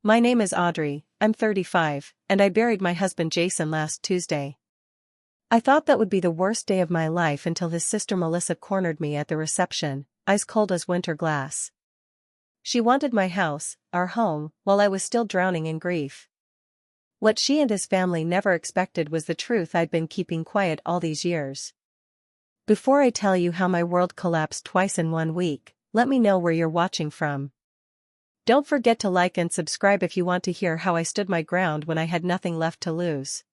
My name is Audrey, I'm 35, and I buried my husband Jason last Tuesday. I thought that would be the worst day of my life until his sister Melissa cornered me at the reception, ice cold as winter glass. She wanted my house, our home, while I was still drowning in grief. What she and his family never expected was the truth I'd been keeping quiet all these years. Before I tell you how my world collapsed twice in 1 week, let me know where you're watching from. Don't forget to like and subscribe if you want to hear how I stood my ground when I had nothing left to lose.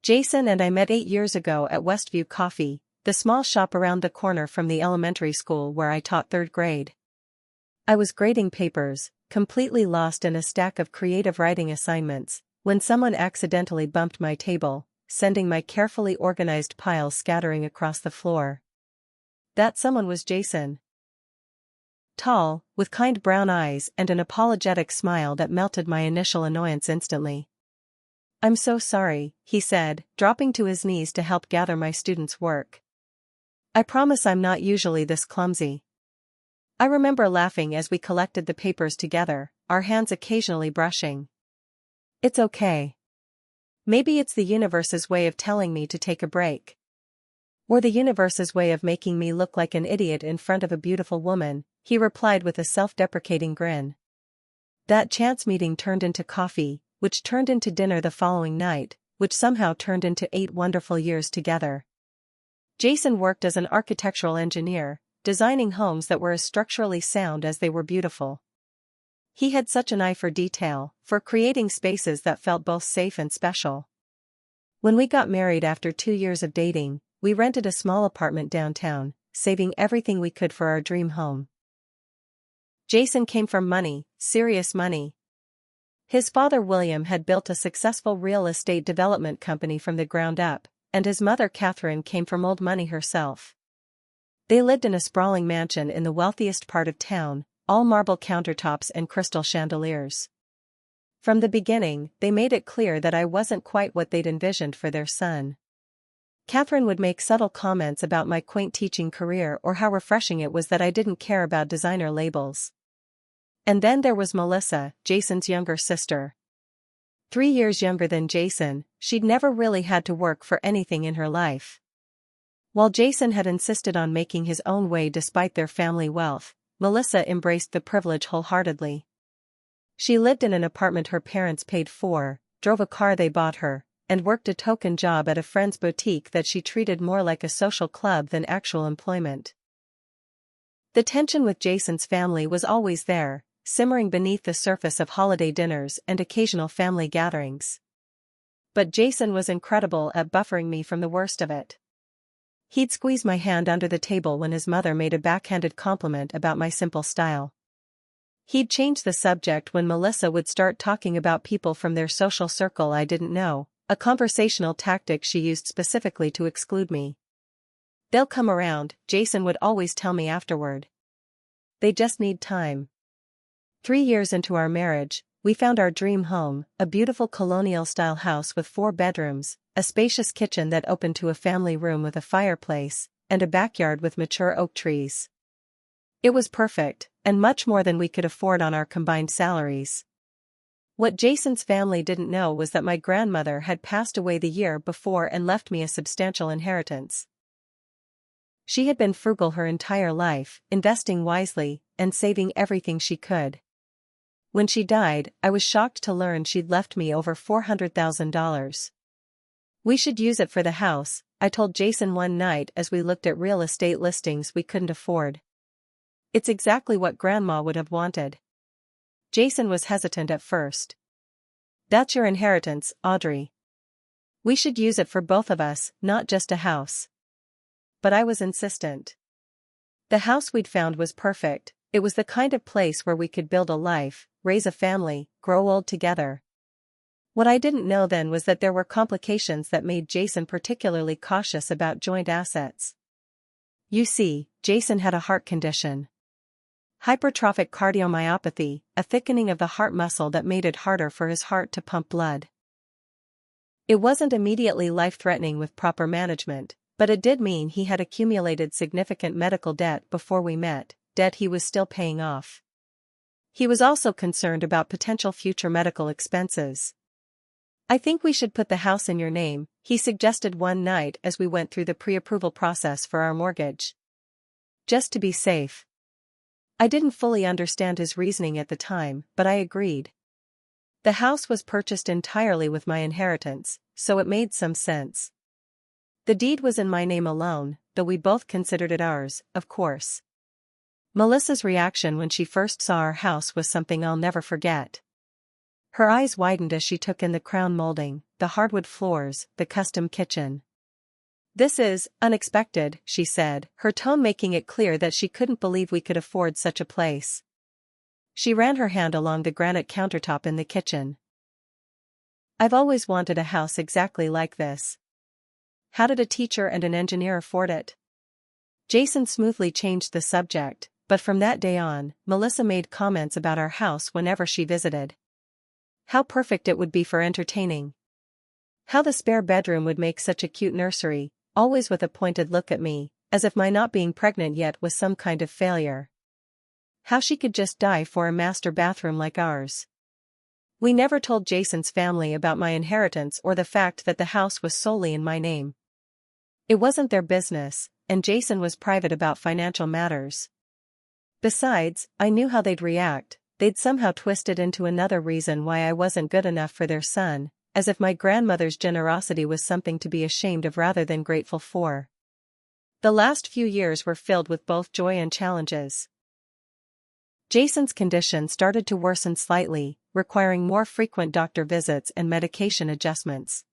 Jason and I met 8 years ago at Westview Coffee, the small shop around the corner from the elementary school where I taught 3rd grade. I was grading papers, completely lost in a stack of creative writing assignments, when someone accidentally bumped my table, sending my carefully organized piles scattering across the floor. That someone was Jason. Tall, with kind brown eyes and an apologetic smile that melted my initial annoyance instantly. "I'm so sorry," he said, dropping to his knees to help gather my students' work. "I promise I'm not usually this clumsy." I remember laughing as we collected the papers together, our hands occasionally brushing. "It's okay. Maybe it's the universe's way of telling me to take a break. Or the universe's way of making me look like an idiot in front of a beautiful woman," he replied with a self-deprecating grin. That chance meeting turned into coffee, which turned into dinner the following night, which somehow turned into 8 wonderful years together. Jason worked as an architectural engineer, designing homes that were as structurally sound as they were beautiful. He had such an eye for detail, for creating spaces that felt both safe and special. When we got married after 2 years of dating, we rented a small apartment downtown, saving everything we could for our dream home. Jason came from money, serious money. His father William had built a successful real estate development company from the ground up, and his mother Catherine came from old money herself. They lived in a sprawling mansion in the wealthiest part of town, all marble countertops and crystal chandeliers. From the beginning, they made it clear that I wasn't quite what they'd envisioned for their son. Catherine would make subtle comments about my quaint teaching career or how refreshing it was that I didn't care about designer labels. And then there was Melissa, Jason's younger sister. 3 years younger than Jason, she'd never really had to work for anything in her life. While Jason had insisted on making his own way despite their family wealth, Melissa embraced the privilege wholeheartedly. She lived in an apartment her parents paid for, drove a car they bought her, and worked a token job at a friend's boutique that she treated more like a social club than actual employment. The tension with Jason's family was always there, simmering beneath the surface of holiday dinners and occasional family gatherings. But Jason was incredible at buffering me from the worst of it. He'd squeeze my hand under the table when his mother made a backhanded compliment about my simple style. He'd change the subject when Melissa would start talking about people from their social circle I didn't know, a conversational tactic she used specifically to exclude me. "They'll come around," Jason would always tell me afterward. "They just need time." 3 years into our marriage, we found our dream home, a beautiful colonial-style house with 4 bedrooms, a spacious kitchen that opened to a family room with a fireplace, and a backyard with mature oak trees. It was perfect, and much more than we could afford on our combined salaries. What Jason's family didn't know was that my grandmother had passed away the year before and left me a substantial inheritance. She had been frugal her entire life, investing wisely, and saving everything she could. When she died, I was shocked to learn she'd left me over $400,000. "We should use it for the house," I told Jason one night as we looked at real estate listings we couldn't afford. "It's exactly what Grandma would have wanted." Jason was hesitant at first. "That's your inheritance, Audrey. We should use it for both of us, not just a house." But I was insistent. The house we'd found was perfect. It was the kind of place where we could build a life, raise a family, grow old together. What I didn't know then was that there were complications that made Jason particularly cautious about joint assets. You see, Jason had a heart condition. Hypertrophic cardiomyopathy, a thickening of the heart muscle that made it harder for his heart to pump blood. It wasn't immediately life-threatening with proper management, but it did mean he had accumulated significant medical debt before we met, debt he was still paying off. He was also concerned about potential future medical expenses. "I think we should put the house in your name," he suggested one night as we went through the pre-approval process for our mortgage. "Just to be safe." I didn't fully understand his reasoning at the time, but I agreed. The house was purchased entirely with my inheritance, so it made some sense. The deed was in my name alone, though we both considered it ours, of course. Melissa's reaction when she first saw our house was something I'll never forget. Her eyes widened as she took in the crown molding, the hardwood floors, the custom kitchen. "This is unexpected," she said, her tone making it clear that she couldn't believe we could afford such a place. She ran her hand along the granite countertop in the kitchen. "I've always wanted a house exactly like this. How did a teacher and an engineer afford it?" Jason smoothly changed the subject, but from that day on, Melissa made comments about our house whenever she visited. How perfect it would be for entertaining. How the spare bedroom would make such a cute nursery, always with a pointed look at me, as if my not being pregnant yet was some kind of failure. How she could just die for a master bathroom like ours. We never told Jason's family about my inheritance or the fact that the house was solely in my name. It wasn't their business, and Jason was private about financial matters. Besides, I knew how they'd react. They'd somehow twist it into another reason why I wasn't good enough for their son, as if my grandmother's generosity was something to be ashamed of rather than grateful for. The last few years were filled with both joy and challenges. Jason's condition started to worsen slightly, requiring more frequent doctor visits and medication adjustments.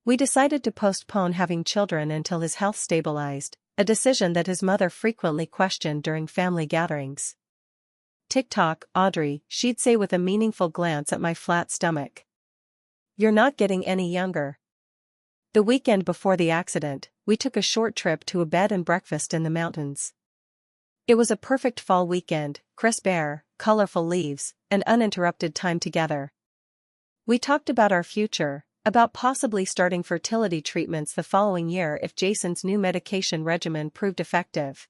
We decided to postpone having children until his health stabilized, a decision that his mother frequently questioned during family gatherings. "Tick-tock, Audrey," she'd say with a meaningful glance at my flat stomach. "You're not getting any younger." The weekend before the accident, we took a short trip to a bed and breakfast in the mountains. It was a perfect fall weekend, crisp air, colorful leaves, and uninterrupted time together. We talked about our future, about possibly starting fertility treatments the following year if Jason's new medication regimen proved effective.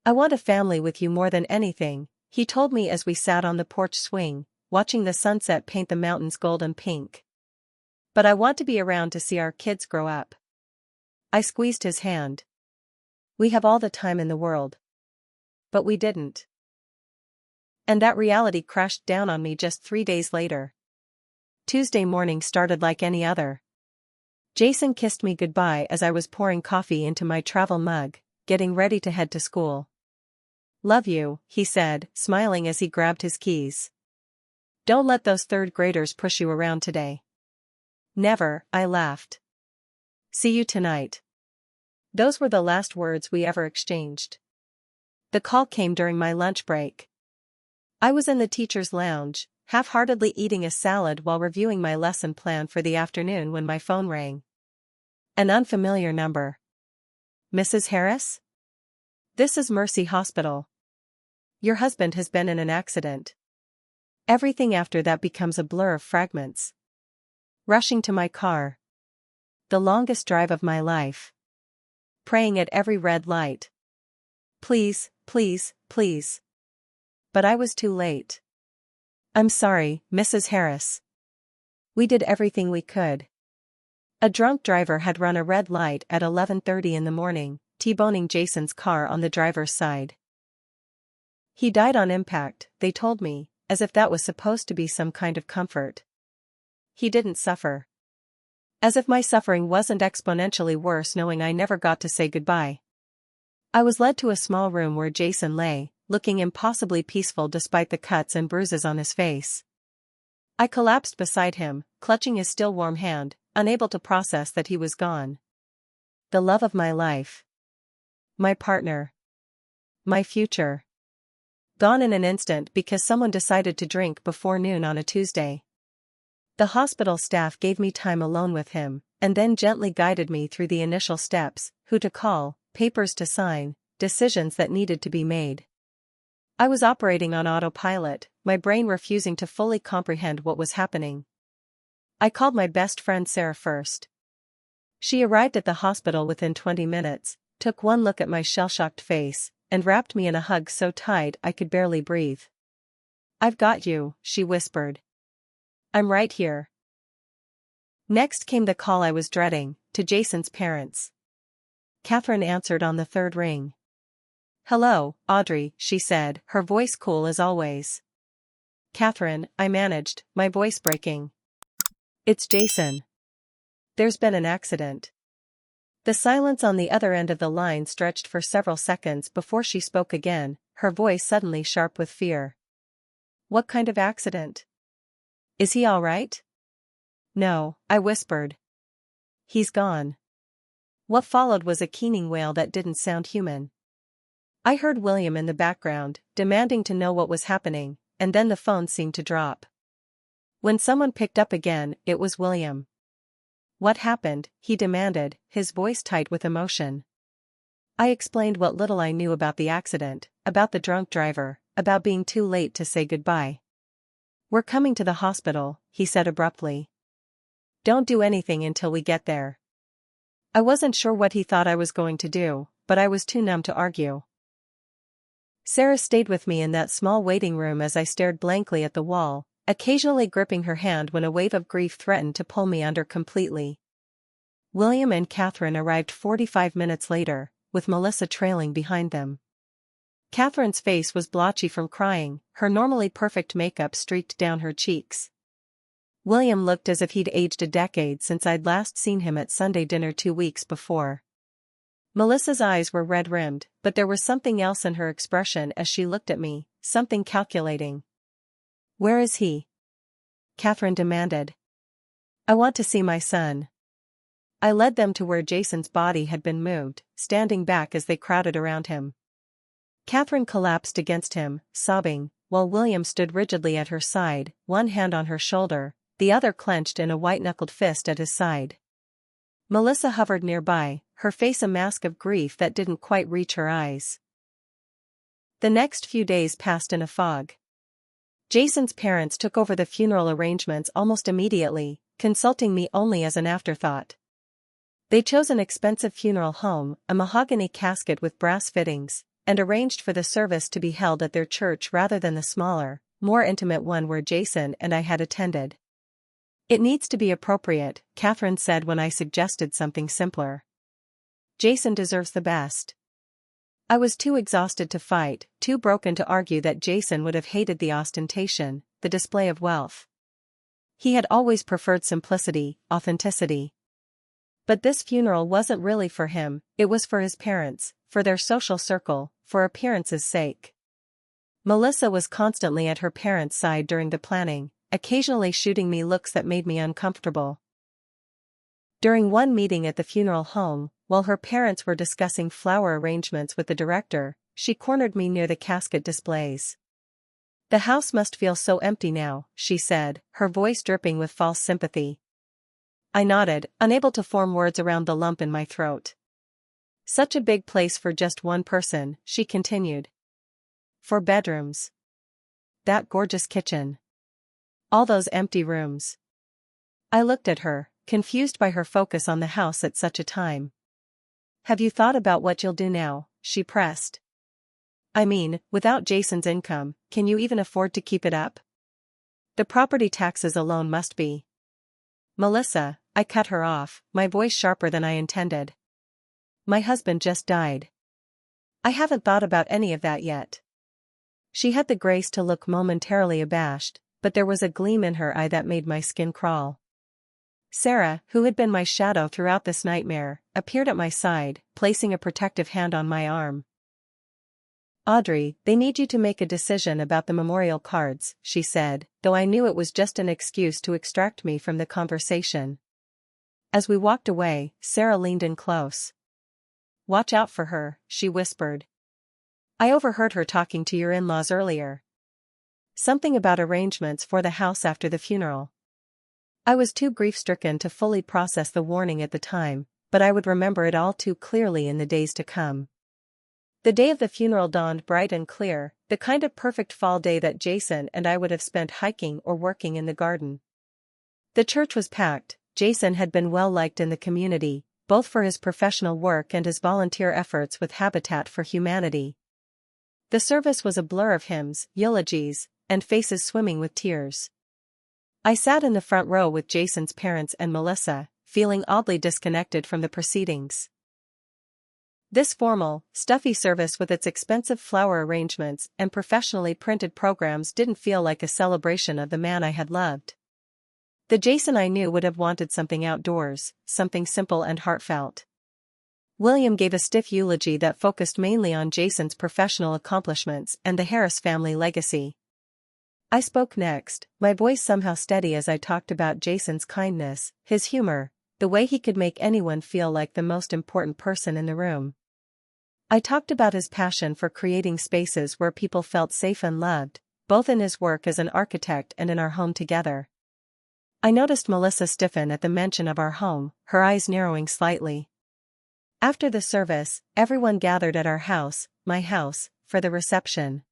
"I want a family with you more than anything," he told me as we sat on the porch swing, watching the sunset paint the mountains golden pink. "But I want to be around to see our kids grow up." I squeezed his hand. "We have all the time in the world." But we didn't. And that reality crashed down on me just 3 days later. Tuesday morning started like any other. Jason kissed me goodbye as I was pouring coffee into my travel mug, getting ready to head to school. "Love you," he said, smiling as he grabbed his keys. "Don't let those third graders push you around today." "Never," I laughed. "See you tonight." Those were the last words we ever exchanged. The call came during my lunch break. I was in the teacher's lounge, half-heartedly eating a salad while reviewing my lesson plan for the afternoon when my phone rang. An unfamiliar number. "Mrs. Harris? This is Mercy Hospital. Your husband has been in an accident." Everything after that becomes a blur of fragments. Rushing to my car. The longest drive of my life. Praying at every red light. "Please, please, please." But I was too late. "I'm sorry, Mrs. Harris. We did everything we could." A drunk driver had run a red light at 11:30 in the morning, T-boning Jason's car on the driver's side. He died on impact, they told me, as if that was supposed to be some kind of comfort. He didn't suffer. As if my suffering wasn't exponentially worse knowing I never got to say goodbye. I was led to a small room where Jason lay, looking impossibly peaceful despite the cuts and bruises on his face. I collapsed beside him, clutching his still warm hand, unable to process that he was gone. The love of my life. My partner. My future. Gone in an instant because someone decided to drink before noon on a Tuesday. The hospital staff gave me time alone with him, and then gently guided me through the initial steps, who to call, papers to sign, decisions that needed to be made. I was operating on autopilot, my brain refusing to fully comprehend what was happening. I called my best friend Sarah first. She arrived at the hospital within 20 minutes, took one look at my shell-shocked face, and wrapped me in a hug so tight I could barely breathe. "I've got you," she whispered. "I'm right here." Next came the call I was dreading, to Jason's parents. Catherine answered on the third ring. "Hello, Audrey," she said, her voice cool as always. "Catherine," I managed, my voice breaking. "It's Jason. There's been an accident." The silence on the other end of the line stretched for several seconds before she spoke again, her voice suddenly sharp with fear. "What kind of accident? Is he all right?" "No," I whispered. "He's gone." What followed was a keening wail that didn't sound human. I heard William in the background, demanding to know what was happening, and then the phone seemed to drop. When someone picked up again, it was William. "What happened?" he demanded, his voice tight with emotion. I explained what little I knew about the accident, about the drunk driver, about being too late to say goodbye. "We're coming to the hospital," he said abruptly. "Don't do anything until we get there." I wasn't sure what he thought I was going to do, but I was too numb to argue. Sarah stayed with me in that small waiting room as I stared blankly at the wall, occasionally gripping her hand when a wave of grief threatened to pull me under completely. William and Catherine arrived 45 minutes later, with Melissa trailing behind them. Catherine's face was blotchy from crying, her normally perfect makeup streaked down her cheeks. William looked as if he'd aged a decade since I'd last seen him at Sunday dinner 2 weeks before. Melissa's eyes were red-rimmed, but there was something else in her expression as she looked at me, something calculating. "Where is he?" Catherine demanded. "I want to see my son." I led them to where Jason's body had been moved, standing back as they crowded around him. Catherine collapsed against him, sobbing, while William stood rigidly at her side, one hand on her shoulder, the other clenched in a white-knuckled fist at his side. Melissa hovered nearby, her face a mask of grief that didn't quite reach her eyes. The next few days passed in a fog. Jason's parents took over the funeral arrangements almost immediately, consulting me only as an afterthought. They chose an expensive funeral home, a mahogany casket with brass fittings, and arranged for the service to be held at their church rather than the smaller, more intimate one where Jason and I had attended. "It needs to be appropriate," Catherine said when I suggested something simpler. "Jason deserves the best." I was too exhausted to fight, too broken to argue that Jason would have hated the ostentation, the display of wealth. He had always preferred simplicity, authenticity. But this funeral wasn't really for him, it was for his parents, for their social circle, for appearance's sake. Melissa was constantly at her parents' side during the planning, occasionally shooting me looks that made me uncomfortable. During one meeting at the funeral home, while her parents were discussing flower arrangements with the director, she cornered me near the casket displays. "The house must feel so empty now," she said, her voice dripping with false sympathy. I nodded, unable to form words around the lump in my throat. "Such a big place for just one person," she continued. "4 bedrooms. That gorgeous kitchen. All those empty rooms." I looked at her, confused by her focus on the house at such a time. "Have you thought about what you'll do now?" she pressed. "I mean, without Jason's income, can you even afford to keep it up? The property taxes alone must be—" "Melissa," I cut her off, my voice sharper than I intended. "My husband just died. I haven't thought about any of that yet." She had the grace to look momentarily abashed, but there was a gleam in her eye that made my skin crawl. Sarah, who had been my shadow throughout this nightmare, appeared at my side, placing a protective hand on my arm. "Audrey, they need you to make a decision about the memorial cards," she said, though I knew it was just an excuse to extract me from the conversation. As we walked away, Sarah leaned in close. "Watch out for her," she whispered. "I overheard her talking to your in-laws earlier. Something about arrangements for the house after the funeral." I was too grief-stricken to fully process the warning at the time, but I would remember it all too clearly in the days to come. The day of the funeral dawned bright and clear, the kind of perfect fall day that Jason and I would have spent hiking or working in the garden. The church was packed. Jason had been well liked in the community, both for his professional work and his volunteer efforts with Habitat for Humanity. The service was a blur of hymns, eulogies, and faces swimming with tears. I sat in the front row with Jason's parents and Melissa, feeling oddly disconnected from the proceedings. This formal, stuffy service with its expensive flower arrangements and professionally printed programs didn't feel like a celebration of the man I had loved. The Jason I knew would have wanted something outdoors, something simple and heartfelt. William gave a stiff eulogy that focused mainly on Jason's professional accomplishments and the Harris family legacy. I spoke next, my voice somehow steady as I talked about Jason's kindness, his humor, the way he could make anyone feel like the most important person in the room. I talked about his passion for creating spaces where people felt safe and loved, both in his work as an architect and in our home together. I noticed Melissa stiffen at the mention of our home, her eyes narrowing slightly. After the service, everyone gathered at our house, my house, for the reception.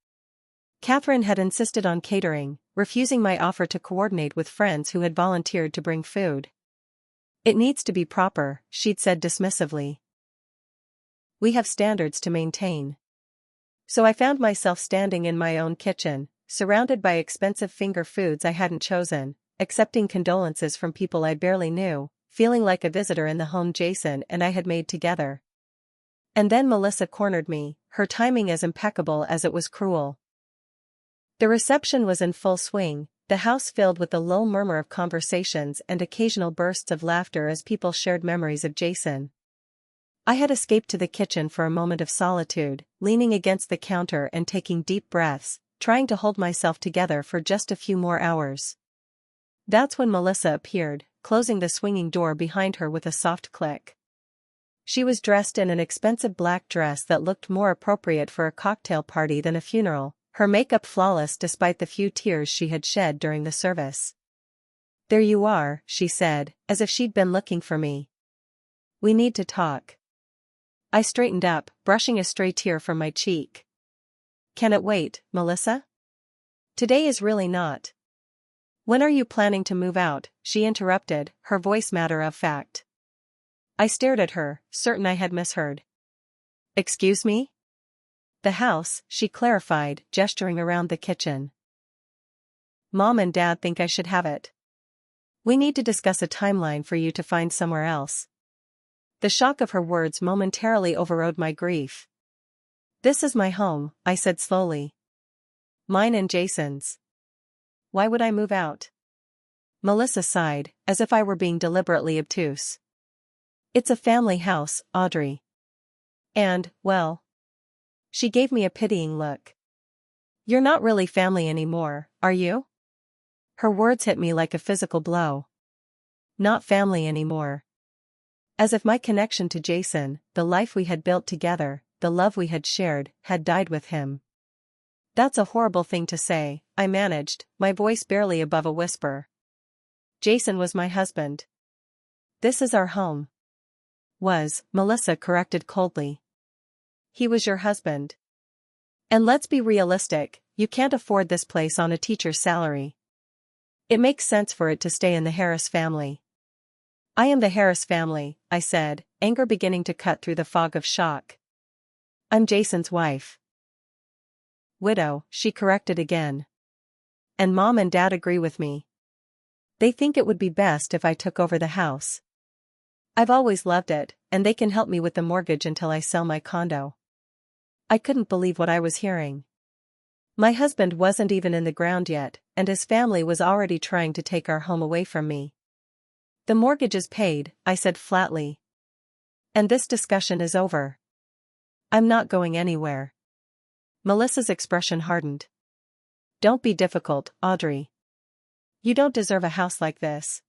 Catherine had insisted on catering, refusing my offer to coordinate with friends who had volunteered to bring food. "It needs to be proper," she'd said dismissively. "We have standards to maintain." So I found myself standing in my own kitchen, surrounded by expensive finger foods I hadn't chosen, accepting condolences from people I barely knew, feeling like a visitor in the home Jason and I had made together. And then Melissa cornered me, her timing as impeccable as it was cruel. The reception was in full swing, the house filled with the low murmur of conversations and occasional bursts of laughter as people shared memories of Jason. I had escaped to the kitchen for a moment of solitude, leaning against the counter and taking deep breaths, trying to hold myself together for just a few more hours. That's when Melissa appeared, closing the swinging door behind her with a soft click. She was dressed in an expensive black dress that looked more appropriate for a cocktail party than a funeral, her makeup flawless despite the few tears she had shed during the service. "There you are," she said, as if she'd been looking for me. "We need to talk." I straightened up, brushing a stray tear from my cheek. "Can it wait, Melissa? Today is really not." "When are you planning to move out?" she interrupted, her voice matter of fact. I stared at her, certain I had misheard. "Excuse me?" "The house," she clarified, gesturing around the kitchen. "Mom and Dad think I should have it. We need to discuss a timeline for you to find somewhere else." The shock of her words momentarily overrode my grief. "This is my home," I said slowly. "Mine and Jason's. Why would I move out?" Melissa sighed, as if I were being deliberately obtuse. "It's a family house, Audrey. And, well..." She gave me a pitying look. "You're not really family anymore, are you?" Her words hit me like a physical blow. Not family anymore. As if my connection to Jason, the life we had built together, the love we had shared, had died with him. "That's a horrible thing to say," I managed, my voice barely above a whisper. "Jason was my husband. This is our home." Melissa corrected coldly. "He was your husband. And let's be realistic, you can't afford this place on a teacher's salary. It makes sense for it to stay in the Harris family." "I am the Harris family," I said, anger beginning to cut through the fog of shock. "I'm Jason's wife." "Widow," she corrected again. "And Mom and Dad agree with me. They think it would be best if I took over the house. I've always loved it, and they can help me with the mortgage until I sell my condo." I couldn't believe what I was hearing. My husband wasn't even in the ground yet, and his family was already trying to take our home away from me. "The mortgage is paid," I said flatly. "And this discussion is over. I'm not going anywhere." Melissa's expression hardened. "Don't be difficult, Audrey. You don't deserve a house like this.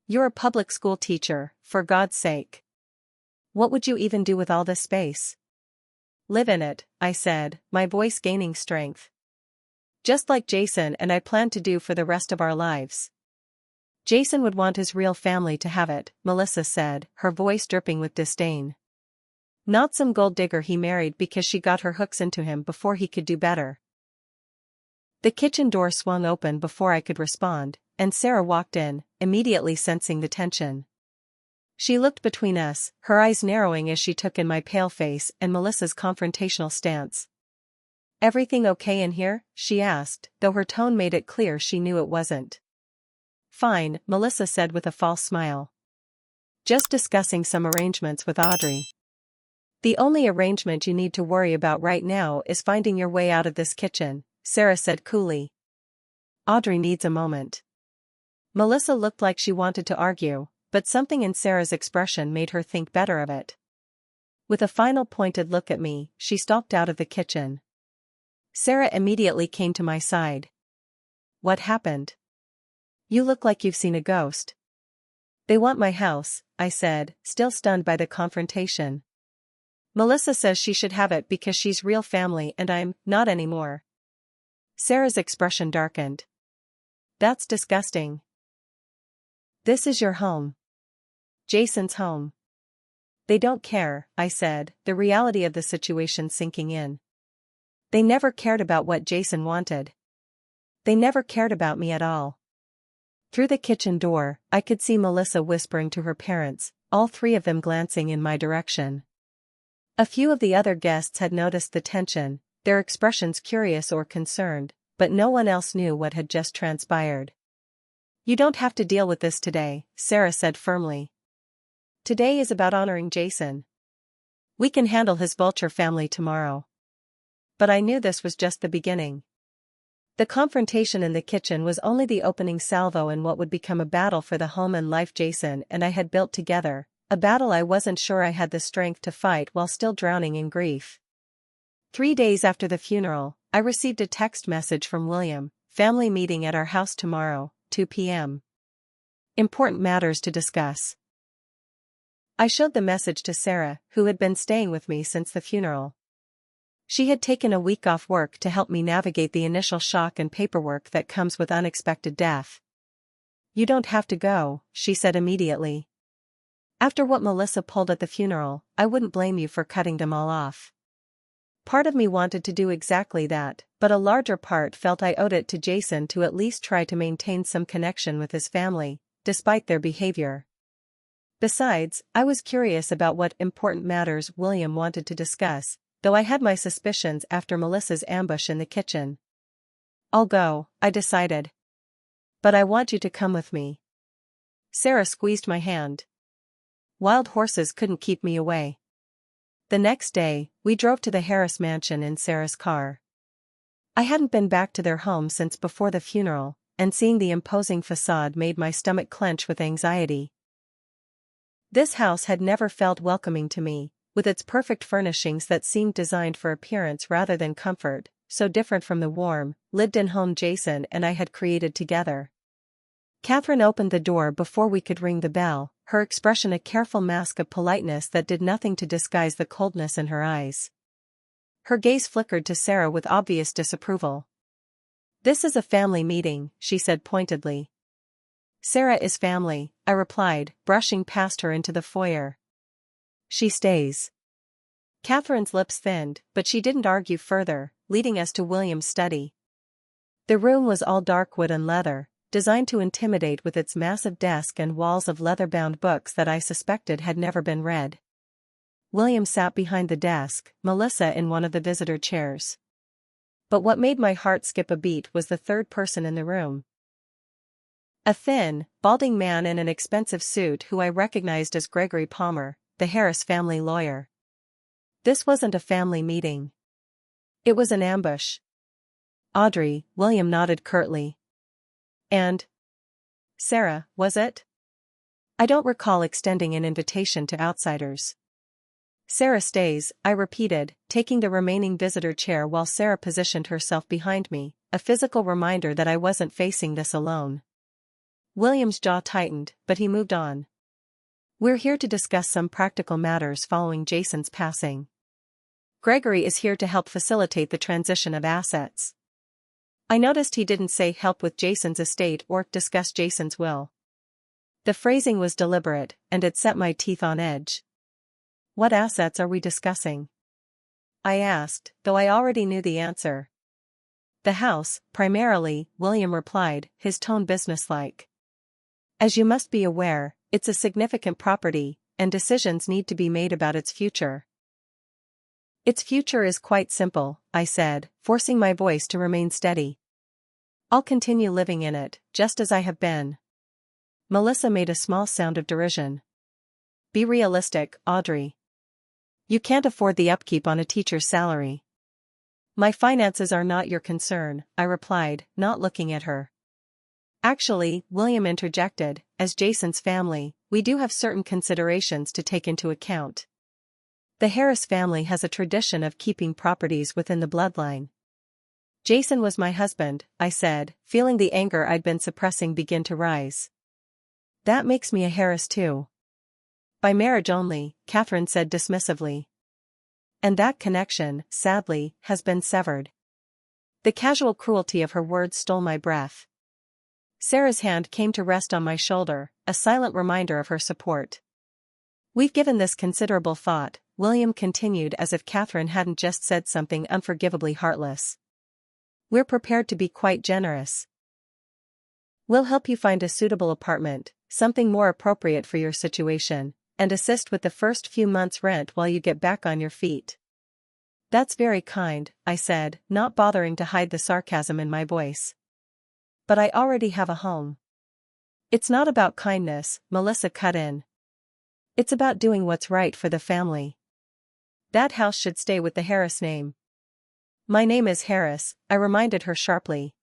You're a public school teacher, for God's sake. What would you even do with all this space?" "Live in it," I said, my voice gaining strength. "Just like Jason and I plan to do for the rest of our lives." "Jason would want his real family to have it," Melissa said, her voice dripping with disdain. "Not some gold digger he married because she got her hooks into him before he could do better." The kitchen door swung open before I could respond, and Sarah walked in, immediately sensing the tension. She looked between us, her eyes narrowing as she took in my pale face and Melissa's confrontational stance. Everything okay in here? She asked, though her tone made it clear she knew it wasn't. Fine, Melissa said with a false smile. Just discussing some arrangements with Audrey. The only arrangement you need to worry about right now is finding your way out of this kitchen, Sarah said coolly. Audrey needs a moment. Melissa looked like she wanted to argue, but something in Sarah's expression made her think better of it. With a final pointed look at me, she stalked out of the kitchen. Sarah immediately came to my side. What happened? You look like you've seen a ghost. They want my house, I said, still stunned by the confrontation. Melissa says she should have it because she's real family and I'm not anymore. Sarah's expression darkened. That's disgusting. This is your home. Jason's home. They don't care, I said, the reality of the situation sinking in. They never cared about what Jason wanted. They never cared about me at all. Through the kitchen door, I could see Melissa whispering to her parents, all three of them glancing in my direction. A few of the other guests had noticed the tension, their expressions curious or concerned, but no one else knew what had just transpired. You don't have to deal with this today, Sarah said firmly. Today is about honoring Jason. We can handle his vulture family tomorrow. But I knew this was just the beginning. The confrontation in the kitchen was only the opening salvo in what would become a battle for the home and life Jason and I had built together, a battle I wasn't sure I had the strength to fight while still drowning in grief. 3 days after the funeral, I received a text message from William, family meeting at our house tomorrow, 2 p.m. Important matters to discuss. I showed the message to Sarah, who had been staying with me since the funeral. She had taken a week off work to help me navigate the initial shock and paperwork that comes with unexpected death. You don't have to go, she said immediately. After what Melissa pulled at the funeral, I wouldn't blame you for cutting them all off. Part of me wanted to do exactly that, but a larger part felt I owed it to Jason to at least try to maintain some connection with his family, despite their behavior. Besides, I was curious about what important matters William wanted to discuss, though I had my suspicions after Melissa's ambush in the kitchen. I'll go, I decided. But I want you to come with me. Sarah squeezed my hand. Wild horses couldn't keep me away. The next day, we drove to the Harris mansion in Sarah's car. I hadn't been back to their home since before the funeral, and seeing the imposing facade made my stomach clench with anxiety. This house had never felt welcoming to me, with its perfect furnishings that seemed designed for appearance rather than comfort, so different from the warm, lived-in home Jason and I had created together. Catherine opened the door before we could ring the bell, her expression a careful mask of politeness that did nothing to disguise the coldness in her eyes. Her gaze flickered to Sarah with obvious disapproval. This is a family meeting, she said pointedly. Sarah is family, I replied, brushing past her into the foyer. She stays. Catherine's lips thinned, but she didn't argue further, leading us to William's study. The room was all dark wood and leather, designed to intimidate with its massive desk and walls of leather-bound books that I suspected had never been read. William sat behind the desk, Melissa in one of the visitor chairs. But what made my heart skip a beat was the third person in the room. A thin, balding man in an expensive suit who I recognized as Gregory Palmer, the Harris family lawyer. This wasn't a family meeting. It was an ambush. Audrey, William nodded curtly. And Sarah, was it? I don't recall extending an invitation to outsiders. Sarah stays, I repeated, taking the remaining visitor chair while Sarah positioned herself behind me, a physical reminder that I wasn't facing this alone. William's jaw tightened, but he moved on. We're here to discuss some practical matters following Jason's passing. Gregory is here to help facilitate the transition of assets. I noticed he didn't say help with Jason's estate or discuss Jason's will. The phrasing was deliberate, and it set my teeth on edge. What assets are we discussing? I asked, though I already knew the answer. The house, primarily, William replied, his tone businesslike. As you must be aware, it's a significant property, and decisions need to be made about its future. Its future is quite simple, I said, forcing my voice to remain steady. I'll continue living in it, just as I have been. Melissa made a small sound of derision. Be realistic, Audrey. You can't afford the upkeep on a teacher's salary. My finances are not your concern, I replied, not looking at her. Actually, William interjected, as Jason's family, we do have certain considerations to take into account. The Harris family has a tradition of keeping properties within the bloodline. Jason was my husband, I said, feeling the anger I'd been suppressing begin to rise. That makes me a Harris too. By marriage only, Catherine said dismissively. And that connection, sadly, has been severed. The casual cruelty of her words stole my breath. Sarah's hand came to rest on my shoulder, a silent reminder of her support. We've given this considerable thought, William continued as if Catherine hadn't just said something unforgivably heartless. We're prepared to be quite generous. We'll help you find a suitable apartment, something more appropriate for your situation, and assist with the first few months' rent while you get back on your feet. That's very kind, I said, not bothering to hide the sarcasm in my voice. But I already have a home. It's not about kindness, Melissa cut in. It's about doing what's right for the family. That house should stay with the Harris name. My name is Harris, I reminded her sharply.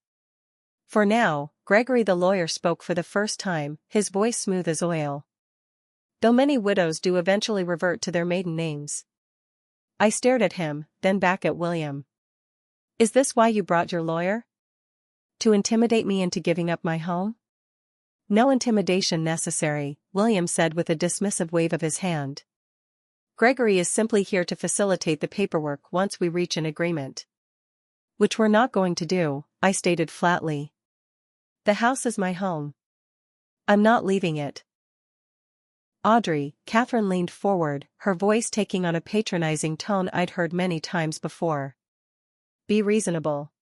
For now, Gregory the lawyer spoke for the first time, his voice smooth as oil. Though many widows do eventually revert to their maiden names. I stared at him, then back at William. Is this why you brought your lawyer? To intimidate me into giving up my home? No intimidation necessary, William said with a dismissive wave of his hand. Gregory is simply here to facilitate the paperwork once we reach an agreement. Which we're not going to do, I stated flatly. The house is my home. I'm not leaving it. Audrey, Catherine leaned forward, her voice taking on a patronizing tone I'd heard many times before. Be reasonable.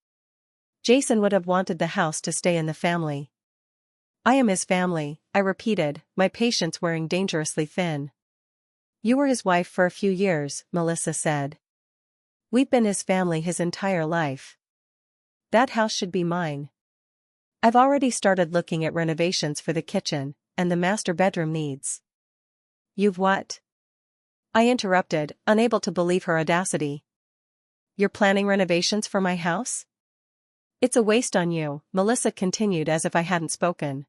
Jason would have wanted the house to stay in the family. I am his family, I repeated, my patience wearing dangerously thin. You were his wife for a few years, Melissa said. We've been his family his entire life. That house should be mine. I've already started looking at renovations for the kitchen, and the master bedroom needs. You've what? I interrupted, unable to believe her audacity. You're planning renovations for my house? It's a waste on you, Melissa continued as if I hadn't spoken.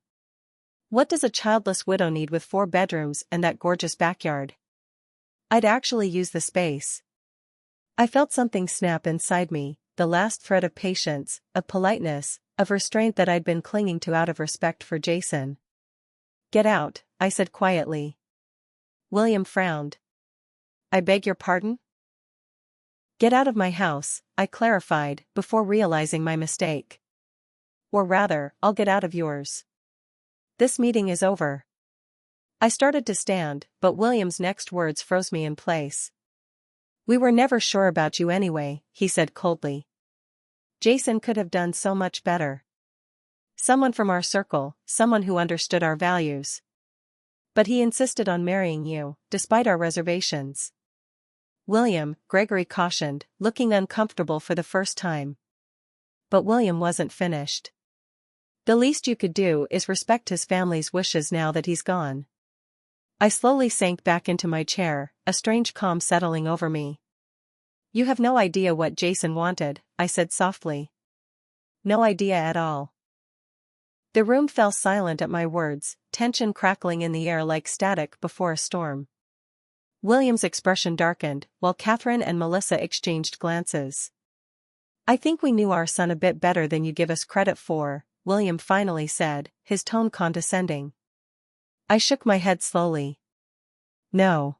What does a childless widow need with 4 bedrooms and that gorgeous backyard? I'd actually use the space. I felt something snap inside me, the last thread of patience, of politeness, of restraint that I'd been clinging to out of respect for Jason. Get out, I said quietly. William frowned. I beg your pardon? Get out of my house, I clarified, before realizing my mistake. Or rather, I'll get out of yours. This meeting is over. I started to stand, but William's next words froze me in place. We were never sure about you anyway, he said coldly. Jason could have done so much better. Someone from our circle, someone who understood our values. But he insisted on marrying you, despite our reservations. William, Gregory cautioned, looking uncomfortable for the first time. But William wasn't finished. The least you could do is respect his family's wishes now that he's gone. I slowly sank back into my chair, a strange calm settling over me. You have no idea what Jason wanted, I said softly. No idea at all. The room fell silent at my words, tension crackling in the air like static before a storm. William's expression darkened, while Catherine and Melissa exchanged glances. I think we knew our son a bit better than you give us credit for, William finally said, his tone condescending. I shook my head slowly. No.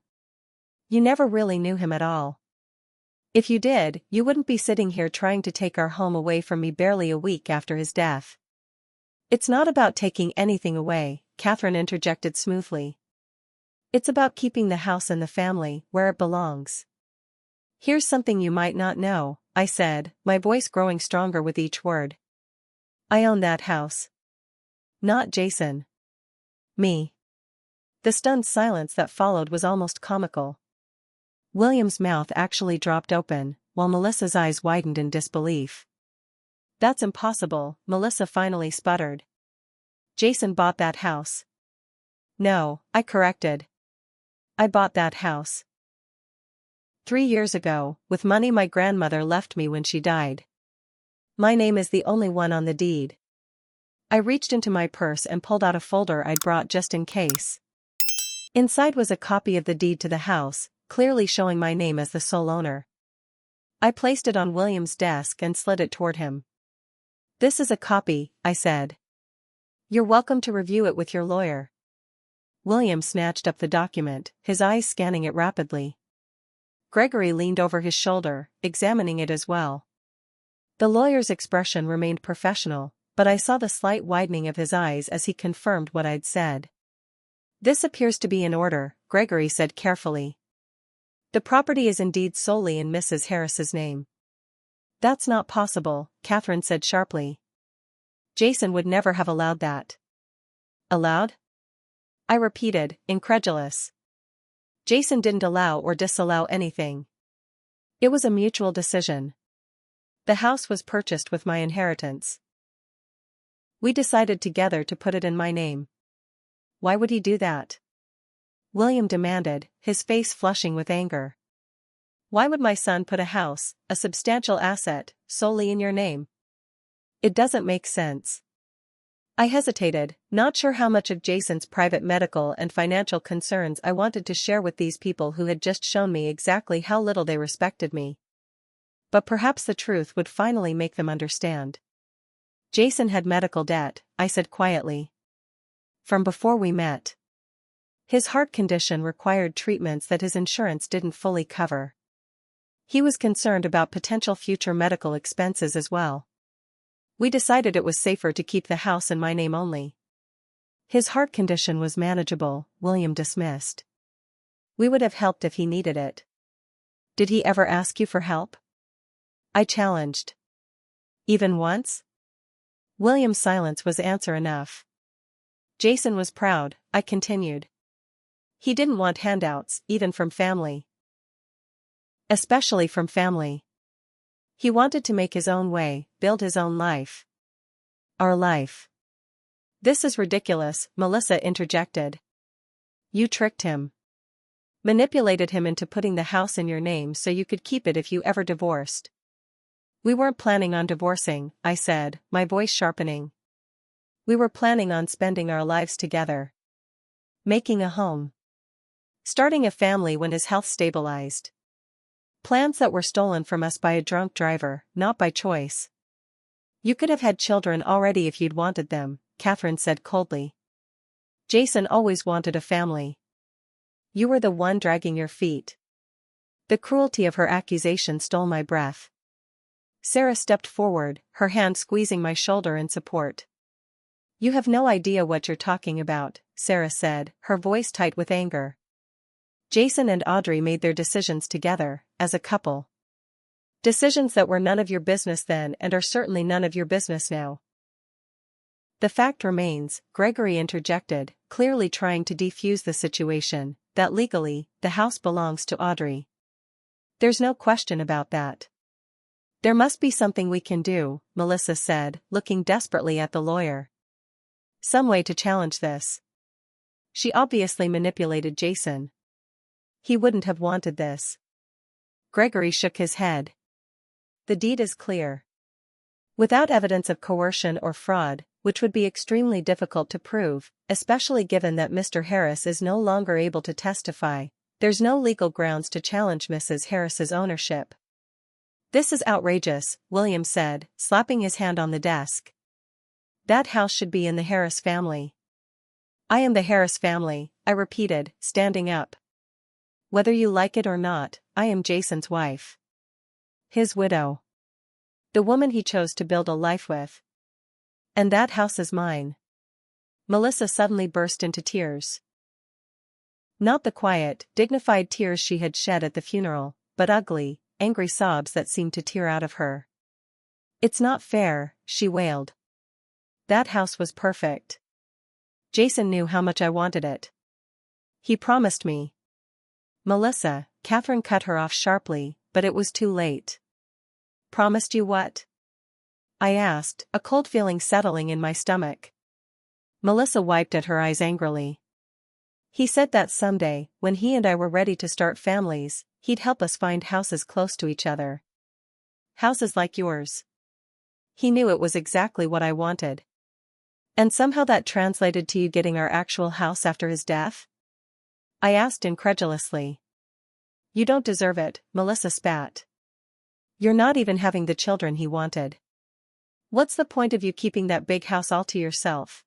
You never really knew him at all. If you did, you wouldn't be sitting here trying to take our home away from me barely a week after his death. It's not about taking anything away, Catherine interjected smoothly. It's about keeping the house and the family where it belongs. Here's something you might not know, I said, my voice growing stronger with each word. I own that house. Not Jason. Me. The stunned silence that followed was almost comical. William's mouth actually dropped open, while Melissa's eyes widened in disbelief. "That's impossible," Melissa finally sputtered. "Jason bought that house." "No," I corrected. "I bought that house 3 years ago, with money my grandmother left me when she died. My name is the only one on the deed." I reached into my purse and pulled out a folder I'd brought just in case. Inside was a copy of the deed to the house, clearly showing my name as the sole owner. I placed it on William's desk and slid it toward him. "This is a copy," I said. "You're welcome to review it with your lawyer." William snatched up the document, his eyes scanning it rapidly. Gregory leaned over his shoulder, examining it as well. The lawyer's expression remained professional, but I saw the slight widening of his eyes as he confirmed what I'd said. "This appears to be in order," Gregory said carefully. "The property is indeed solely in Mrs. Harris's name." "That's not possible," Catherine said sharply. "Jason would never have allowed that." "Allowed?" I repeated, incredulous. "Jason didn't allow or disallow anything. It was a mutual decision. The house was purchased with my inheritance. We decided together to put it in my name." "Why would he do that?" William demanded, his face flushing with anger. "Why would my son put a house, a substantial asset, solely in your name? It doesn't make sense." I hesitated, not sure how much of Jason's private medical and financial concerns I wanted to share with these people who had just shown me exactly how little they respected me. But perhaps the truth would finally make them understand. "Jason had medical debt," I said quietly. "From before we met. His heart condition required treatments that his insurance didn't fully cover. He was concerned about potential future medical expenses as well. We decided it was safer to keep the house in my name only." "His heart condition was manageable," William dismissed. "We would have helped if he needed it." "Did he ever ask you for help?" I challenged. "Even once?" William's silence was answer enough. "Jason was proud," I continued. "He didn't want handouts, even from family. Especially from family. He wanted to make his own way, build his own life. Our life." "This is ridiculous," Melissa interjected. "You tricked him. Manipulated him into putting the house in your name so you could keep it if you ever divorced." "We weren't planning on divorcing," I said, my voice sharpening. "We were planning on spending our lives together. Making a home. Starting a family when his health stabilized. Plans that were stolen from us by a drunk driver, not by choice." "You could have had children already if you'd wanted them," Catherine said coldly. "Jason always wanted a family. You were the one dragging your feet." The cruelty of her accusation stole my breath. Sarah stepped forward, her hand squeezing my shoulder in support. "You have no idea what you're talking about," Sarah said, her voice tight with anger. "Jason and Audrey made their decisions together, as a couple. Decisions that were none of your business then and are certainly none of your business now." "The fact remains," Gregory interjected, clearly trying to defuse the situation, "that legally, the house belongs to Audrey. There's no question about that." "There must be something we can do," Melissa said, looking desperately at the lawyer. "Some way to challenge this. She obviously manipulated Jason. He wouldn't have wanted this." Gregory shook his head. "The deed is clear. Without evidence of coercion or fraud, which would be extremely difficult to prove, especially given that Mr. Harris is no longer able to testify, there's no legal grounds to challenge Mrs. Harris's ownership." "This is outrageous," William said, slapping his hand on the desk. "That house should be in the Harris family." "I am the Harris family," I repeated, standing up. "Whether you like it or not, I am Jason's wife. His widow. The woman he chose to build a life with. And that house is mine." Melissa suddenly burst into tears. Not the quiet, dignified tears she had shed at the funeral, but ugly, angry sobs that seemed to tear out of her. "It's not fair," she wailed. "That house was perfect. Jason knew how much I wanted it. He promised me." "Melissa, Catherine cut her off sharply, but it was too late. Promised you what? I asked, a cold feeling settling in my stomach. Melissa wiped at her eyes angrily. He said that someday, when he and I were ready to start families, he'd help us find houses close to each other. Houses like yours. He knew it was exactly what I wanted. And somehow that translated to you getting our actual house after his death? I asked incredulously. You don't deserve it, Melissa spat. You're not even having the children he wanted. What's the point of you keeping that big house all to yourself?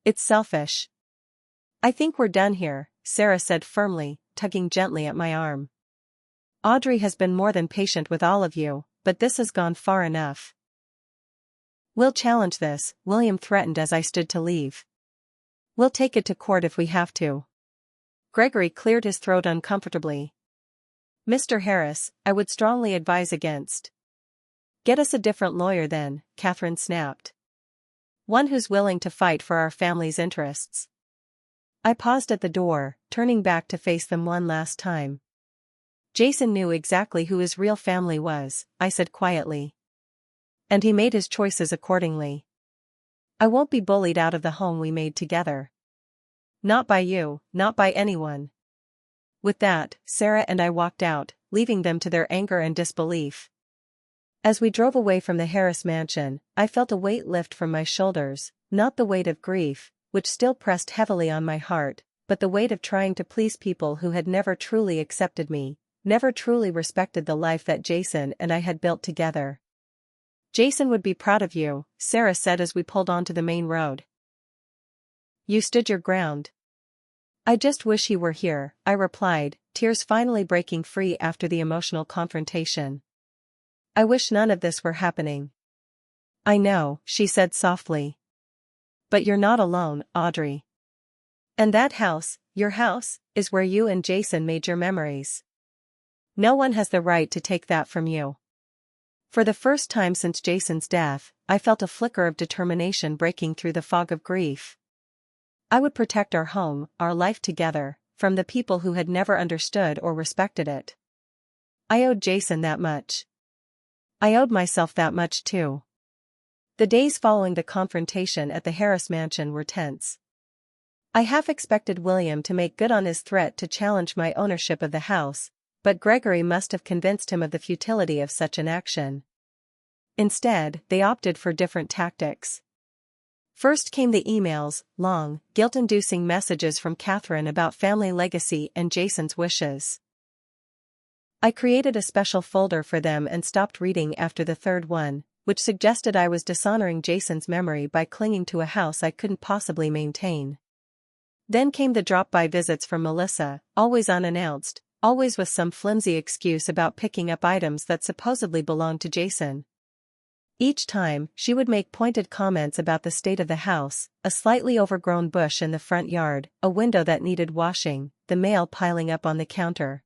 It's selfish. I think we're done here, Sarah said firmly, tugging gently at my arm. Audrey has been more than patient with all of you, but this has gone far enough. We'll challenge this, William threatened as I stood to leave. We'll take it to court if we have to. Gregory cleared his throat uncomfortably. Mr. Harris, I would strongly advise against. Get us a different lawyer then, Catherine snapped. One who's willing to fight for our family's interests. I paused at the door, turning back to face them one last time. Jason knew exactly who his real family was, I said quietly. And he made his choices accordingly. I won't be bullied out of the home we made together. Not by you, not by anyone. With that, Sarah and I walked out, leaving them to their anger and disbelief. As we drove away from the Harris mansion, I felt a weight lift from my shoulders, not the weight of grief, which still pressed heavily on my heart, but the weight of trying to please people who had never truly accepted me, never truly respected the life that Jason and I had built together. Jason would be proud of you, Sarah said as we pulled onto the main road. You stood your ground. I just wish he were here, I replied, tears finally breaking free after the emotional confrontation. I wish none of this were happening. I know, she said softly. But you're not alone, Audrey. And that house, your house, is where you and Jason made your memories. No one has the right to take that from you. For the first time since Jason's death, I felt a flicker of determination breaking through the fog of grief. I would protect our home, our life together, from the people who had never understood or respected it. I owed Jason that much. I owed myself that much too. The days following the confrontation at the Harris mansion were tense. I half expected William to make good on his threat to challenge my ownership of the house, but Gregory must have convinced him of the futility of such an action. Instead, they opted for different tactics. First came the emails, long, guilt-inducing messages from Catherine about family legacy and Jason's wishes. I created a special folder for them and stopped reading after the third one, which suggested I was dishonoring Jason's memory by clinging to a house I couldn't possibly maintain. Then came the drop-by visits from Melissa, always unannounced, always with some flimsy excuse about picking up items that supposedly belonged to Jason. Each time, she would make pointed comments about the state of the house, a slightly overgrown bush in the front yard, a window that needed washing, the mail piling up on the counter.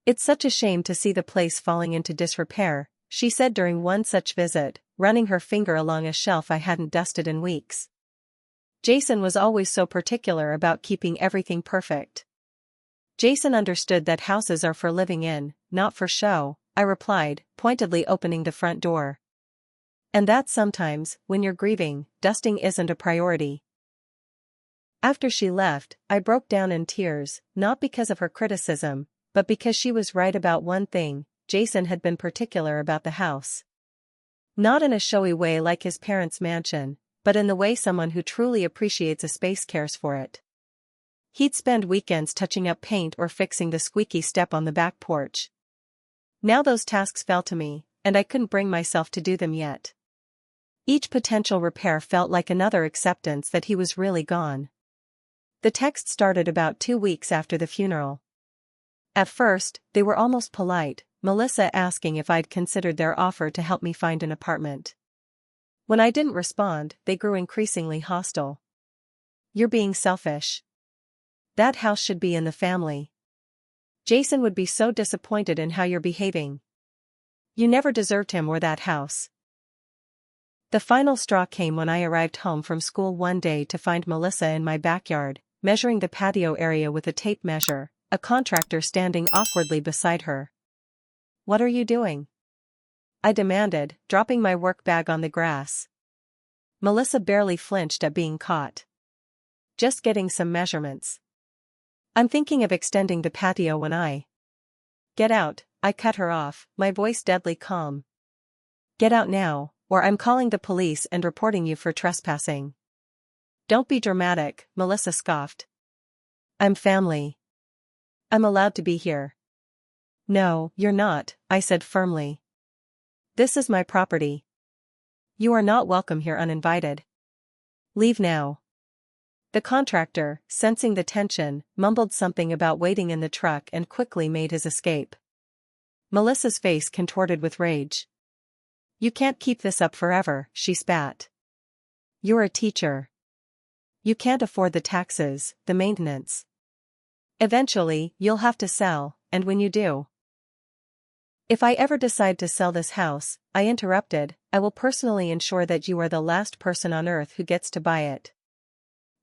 It's such a shame to see the place falling into disrepair, she said during one such visit, running her finger along a shelf I hadn't dusted in weeks. Jason was always so particular about keeping everything perfect. Jason understood that houses are for living in, not for show, I replied, pointedly opening the front door. And that sometimes, when you're grieving, dusting isn't a priority. After she left, I broke down in tears, not because of her criticism, but because she was right about one thing: Jason had been particular about the house. Not in a showy way like his parents' mansion, but in the way someone who truly appreciates a space cares for it. He'd spend weekends touching up paint or fixing the squeaky step on the back porch. Now those tasks fell to me, and I couldn't bring myself to do them yet. Each potential repair felt like another acceptance that he was really gone. The text started about 2 weeks after the funeral. At first, they were almost polite, Melissa asking if I'd considered their offer to help me find an apartment. When I didn't respond, they grew increasingly hostile. You're being selfish. That house should be in the family. Jason would be so disappointed in how you're behaving. You never deserved him or that house. The final straw came when I arrived home from school one day to find Melissa in my backyard, measuring the patio area with a tape measure, a contractor standing awkwardly beside her. "What are you doing?" I demanded, dropping my work bag on the grass. Melissa barely flinched at being caught. "Just getting some measurements. I'm thinking of extending the patio when I—" "Get out," I cut her off, my voice deadly calm. "Get out now, or I'm calling the police and reporting you for trespassing." "Don't be dramatic," Melissa scoffed. "I'm family. I'm allowed to be here." "No, you're not," I said firmly. "This is my property. You are not welcome here uninvited. Leave now." The contractor, sensing the tension, mumbled something about waiting in the truck and quickly made his escape. Melissa's face contorted with rage. "You can't keep this up forever," she spat. "You're a teacher. You can't afford the taxes, the maintenance. Eventually, you'll have to sell, and when you do—" "If I ever decide to sell this house," I interrupted, "I will personally ensure that you are the last person on earth who gets to buy it.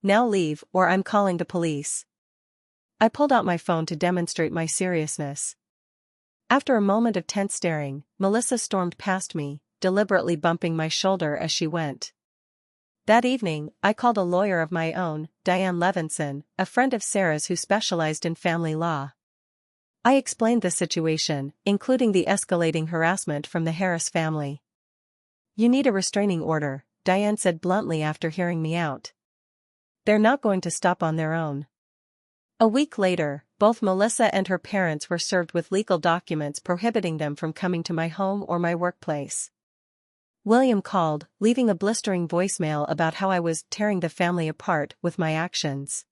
Now leave, or I'm calling the police." I pulled out my phone to demonstrate my seriousness. After a moment of tense staring, Melissa stormed past me, deliberately bumping my shoulder as she went. That evening, I called a lawyer of my own, Diane Levinson, a friend of Sarah's who specialized in family law. I explained the situation, including the escalating harassment from the Harris family. "You need a restraining order," Diane said bluntly after hearing me out. "They're not going to stop on their own." A week later, both Melissa and her parents were served with legal documents prohibiting them from coming to my home or my workplace. William called, leaving a blistering voicemail about how I was tearing the family apart with my actions.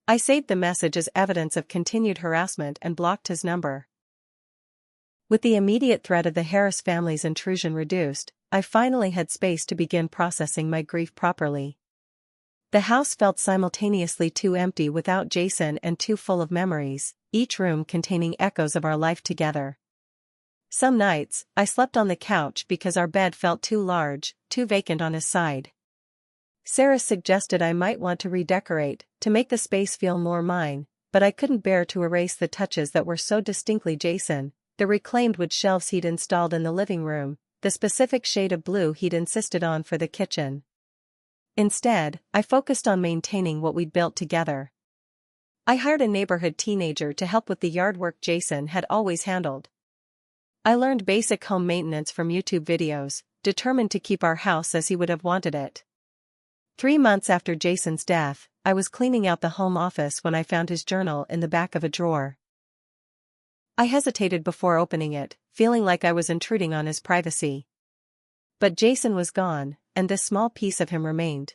I saved the message as evidence of continued harassment and blocked his number. With the immediate threat of the Harris family's intrusion reduced, I finally had space to begin processing my grief properly. The house felt simultaneously too empty without Jason and too full of memories, each room containing echoes of our life together. Some nights, I slept on the couch because our bed felt too large, too vacant on his side. Sarah suggested I might want to redecorate, to make the space feel more mine, but I couldn't bear to erase the touches that were so distinctly Jason, the reclaimed wood shelves he'd installed in the living room, the specific shade of blue he'd insisted on for the kitchen. Instead, I focused on maintaining what we'd built together. I hired a neighborhood teenager to help with the yard work Jason had always handled. I learned basic home maintenance from YouTube videos, determined to keep our house as he would have wanted it. 3 months after Jason's death, I was cleaning out the home office when I found his journal in the back of a drawer. I hesitated before opening it, feeling like I was intruding on his privacy. But Jason was gone, and this small piece of him remained.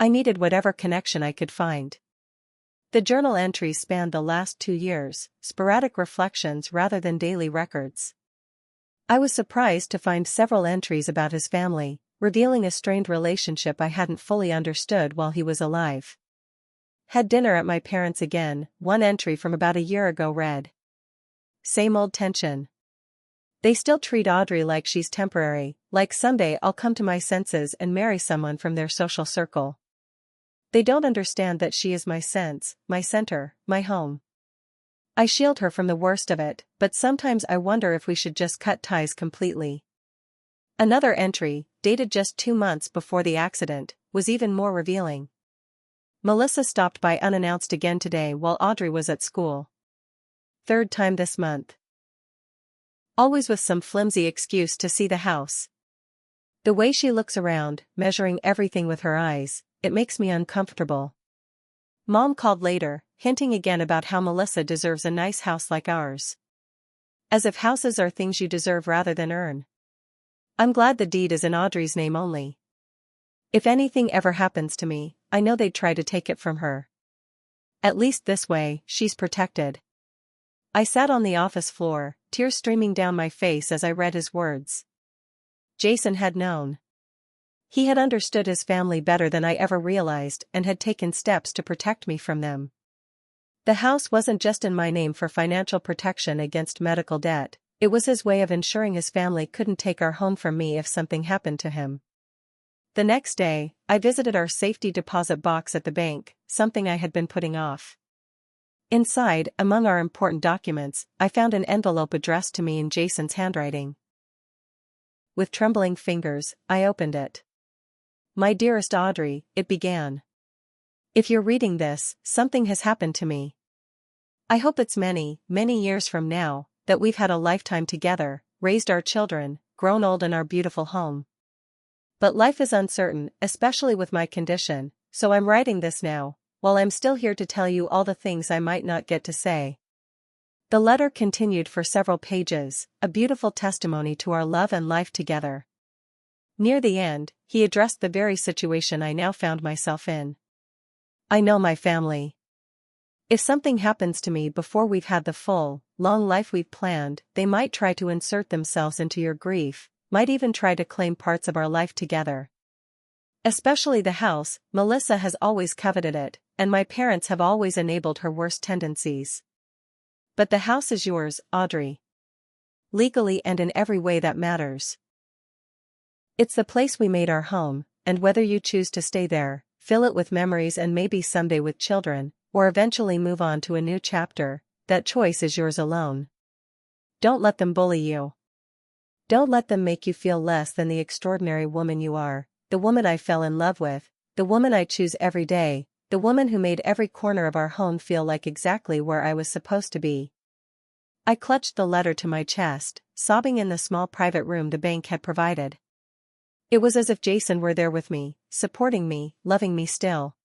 I needed whatever connection I could find. The journal entries spanned the last 2 years, sporadic reflections rather than daily records. I was surprised to find several entries about his family, revealing a strained relationship I hadn't fully understood while he was alive. "Had dinner at my parents' again," one entry from about a year ago read. "Same old tension. They still treat Audrey like she's temporary, like someday I'll come to my senses and marry someone from their social circle. They don't understand that she is my sense, my center, my home. I shield her from the worst of it, but sometimes I wonder if we should just cut ties completely." Another entry, dated just 2 months before the accident, was even more revealing. "Melissa stopped by unannounced again today while Audrey was at school. 3rd time this month. Always with some flimsy excuse to see the house. The way she looks around, measuring everything with her eyes, it makes me uncomfortable." Mom called later, hinting again about how Melissa deserves a nice house like ours. As if houses are things you deserve rather than earn. I'm glad the deed is in Audrey's name only. If anything ever happens to me, I know they'd try to take it from her. At least this way, she's protected. I sat on the office floor, tears streaming down my face as I read his words. Jason had known. He had understood his family better than I ever realized and had taken steps to protect me from them. The house wasn't just in my name for financial protection against medical debt, it was his way of ensuring his family couldn't take our home from me if something happened to him. The next day, I visited our safety deposit box at the bank, something I had been putting off. Inside, among our important documents, I found an envelope addressed to me in Jason's handwriting. With trembling fingers, I opened it. "My dearest Audrey," it began. "If you're reading this, something has happened to me. I hope it's many, many years from now, that we've had a lifetime together, raised our children, grown old in our beautiful home. But life is uncertain, especially with my condition, so I'm writing this now, while I'm still here to tell you all the things I might not get to say." The letter continued for several pages, a beautiful testimony to our love and life together. Near the end, he addressed the very situation I now found myself in. "I know my family. If something happens to me before we've had the full, long life we've planned, they might try to insert themselves into your grief, might even try to claim parts of our life together. Especially the house, Melissa has always coveted it, and my parents have always enabled her worst tendencies. But the house is yours, Audrey. Legally and in every way that matters. It's the place we made our home, and whether you choose to stay there, fill it with memories and maybe someday with children, or eventually move on to a new chapter, that choice is yours alone. Don't let them bully you. Don't let them make you feel less than the extraordinary woman you are, the woman I fell in love with, the woman I choose every day, the woman who made every corner of our home feel like exactly where I was supposed to be." I clutched the letter to my chest, sobbing in the small private room the bank had provided. It was as if Jason were there with me, supporting me, loving me still.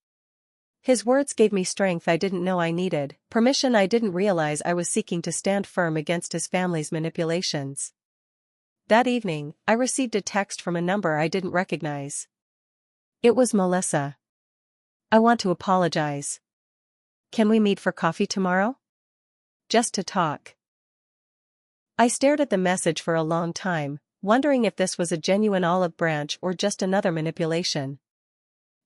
His words gave me strength I didn't know I needed, permission I didn't realize I was seeking to stand firm against his family's manipulations. That evening, I received a text from a number I didn't recognize. It was Melissa. "I want to apologize. Can we meet for coffee tomorrow? Just to talk." I stared at the message for a long time, wondering if this was a genuine olive branch or just another manipulation.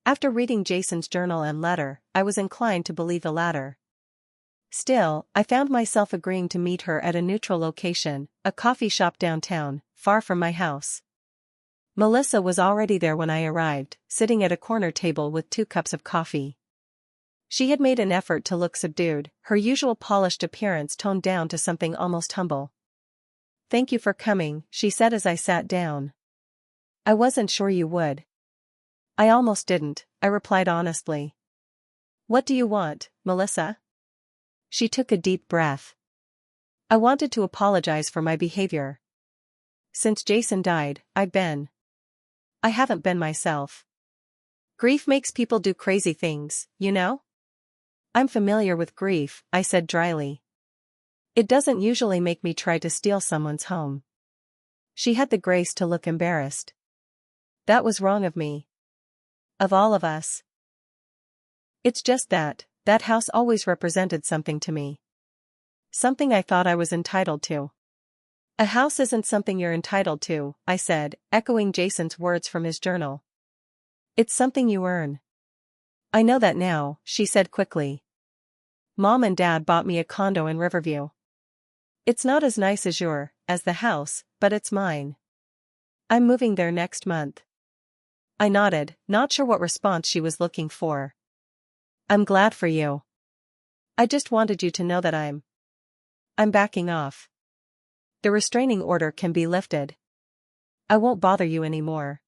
After reading Jason's journal and letter, I was inclined to believe the latter. Still, I found myself agreeing to meet her at a neutral location, a coffee shop downtown, far from my house. Melissa was already there when I arrived, sitting at a corner table with 2 cups of coffee. She had made an effort to look subdued, her usual polished appearance toned down to something almost humble. "Thank you for coming," she said as I sat down. "I wasn't sure you would." "I almost didn't," I replied honestly. "What do you want, Melissa?" She took a deep breath. "I wanted to apologize for my behavior. Since Jason died, I haven't been myself. Grief makes people do crazy things, you know?" "I'm familiar with grief," I said dryly. "It doesn't usually make me try to steal someone's home." She had the grace to look embarrassed. "That was wrong of me. Of all of us. It's just that house always represented something to me. Something I thought I was entitled to." "A house isn't something you're entitled to," I said, echoing Jason's words from his journal. "It's something you earn." "I know that now," she said quickly. "Mom and Dad bought me a condo in Riverview. It's not as nice as the house, but it's mine. I'm moving there next month." I nodded, not sure what response she was looking for. "I'm glad for you. I just wanted you to know that I'm backing off. The restraining order can be lifted. I won't bother you anymore."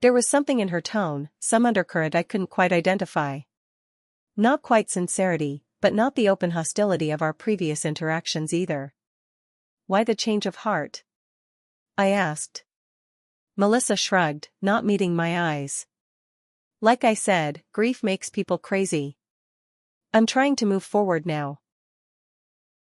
There was something in her tone, some undercurrent I couldn't quite identify. Not quite sincerity, but not the open hostility of our previous interactions either. "Why the change of heart?" I asked. Melissa shrugged, not meeting my eyes. "Like I said, grief makes people crazy. I'm trying to move forward now."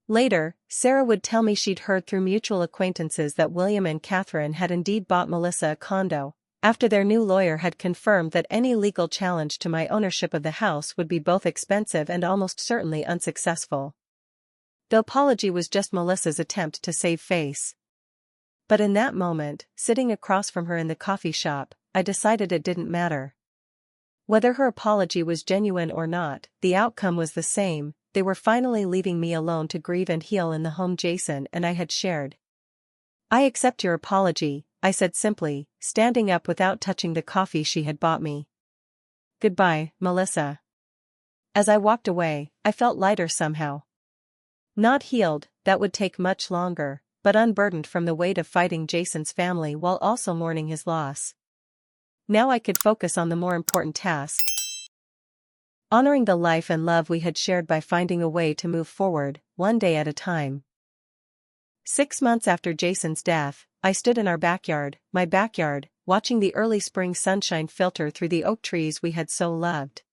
Later, Sarah would tell me she'd heard through mutual acquaintances that William and Catherine had indeed bought Melissa a condo, after their new lawyer had confirmed that any legal challenge to my ownership of the house would be both expensive and almost certainly unsuccessful. The apology was just Melissa's attempt to save face. But in that moment, sitting across from her in the coffee shop, I decided it didn't matter. Whether her apology was genuine or not, the outcome was the same. They were finally leaving me alone to grieve and heal in the home Jason and I had shared. "I accept your apology," I said simply, standing up without touching the coffee she had bought me. "Goodbye, Melissa." As I walked away, I felt lighter somehow. Not healed, that would take much longer, but unburdened from the weight of fighting Jason's family while also mourning his loss. Now I could focus on the more important task: honoring the life and love we had shared by finding a way to move forward, one day at a time. 6 months after Jason's death, I stood in our backyard, my backyard, watching the early spring sunshine filter through the oak trees we had so loved.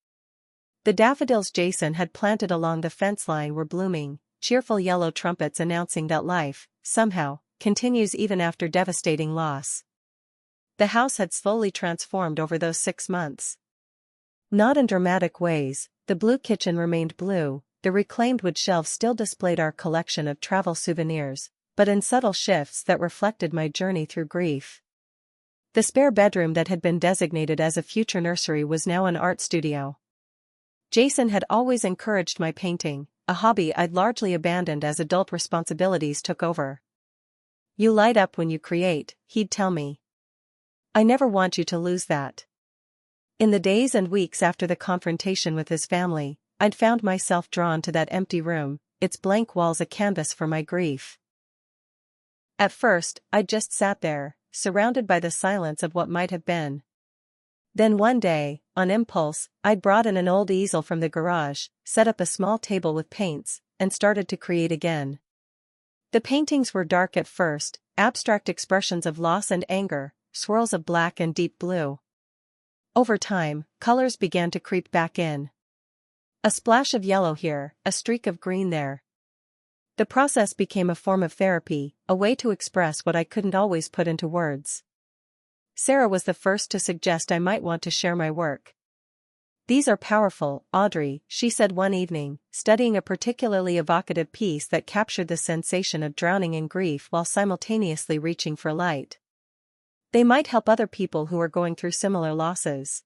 The daffodils Jason had planted along the fence line were blooming, cheerful yellow trumpets announcing that life, somehow, continues even after devastating loss. The house had slowly transformed over those 6 months. Not in dramatic ways, the blue kitchen remained blue, the reclaimed wood shelves still displayed our collection of travel souvenirs, but in subtle shifts that reflected my journey through grief. The spare bedroom that had been designated as a future nursery was now an art studio. Jason had always encouraged my painting, a hobby I'd largely abandoned as adult responsibilities took over. "You light up when you create," he'd tell me. "I never want you to lose that." In the days and weeks after the confrontation with his family, I'd found myself drawn to that empty room, its blank walls a canvas for my grief. At first, I'd just sat there, surrounded by the silence of what might have been. Then one day, on impulse, I'd brought in an old easel from the garage, set up a small table with paints, and started to create again. The paintings were dark at first, abstract expressions of loss and anger, swirls of black and deep blue. Over time, colors began to creep back in. A splash of yellow here, a streak of green there. The process became a form of therapy, a way to express what I couldn't always put into words. Sarah was the first to suggest I might want to share my work. "These are powerful, Audrey," she said one evening, studying a particularly evocative piece that captured the sensation of drowning in grief while simultaneously reaching for light. "They might help other people who are going through similar losses."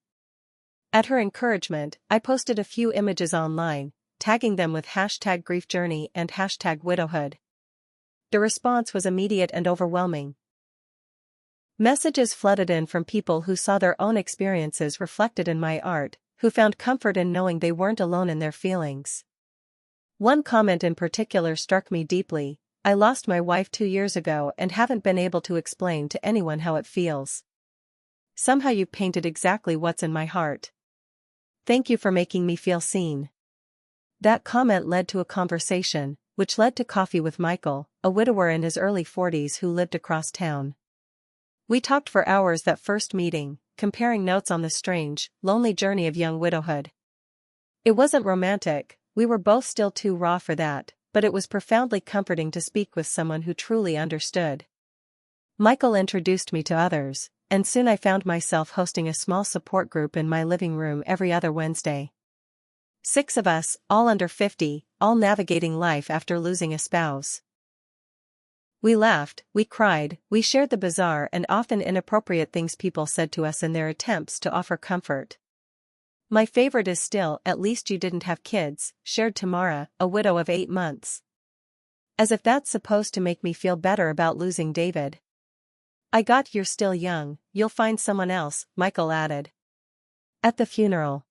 At her encouragement, I posted a few images online, tagging them with #griefjourney and #widowhood. The response was immediate and overwhelming. Messages flooded in from people who saw their own experiences reflected in my art, who found comfort in knowing they weren't alone in their feelings. One comment in particular struck me deeply: "I lost my wife 2 years ago and haven't been able to explain to anyone how it feels. Somehow you painted exactly what's in my heart. Thank you for making me feel seen." That comment led to a conversation, which led to coffee with Michael, a widower in his early 40s who lived across town. We talked for hours that first meeting, comparing notes on the strange, lonely journey of young widowhood. It wasn't romantic, we were both still too raw for that, but it was profoundly comforting to speak with someone who truly understood. Michael introduced me to others, and soon I found myself hosting a small support group in my living room every other Wednesday. 6 of us, all under 50, all navigating life after losing a spouse. We laughed, we cried, we shared the bizarre and often inappropriate things people said to us in their attempts to offer comfort. My favorite is still "At least you didn't have kids," shared Tamara, a widow of 8 months. As if that's supposed to make me feel better about losing David. "I got "You're still young, you'll find someone else," Michael added. At the funeral.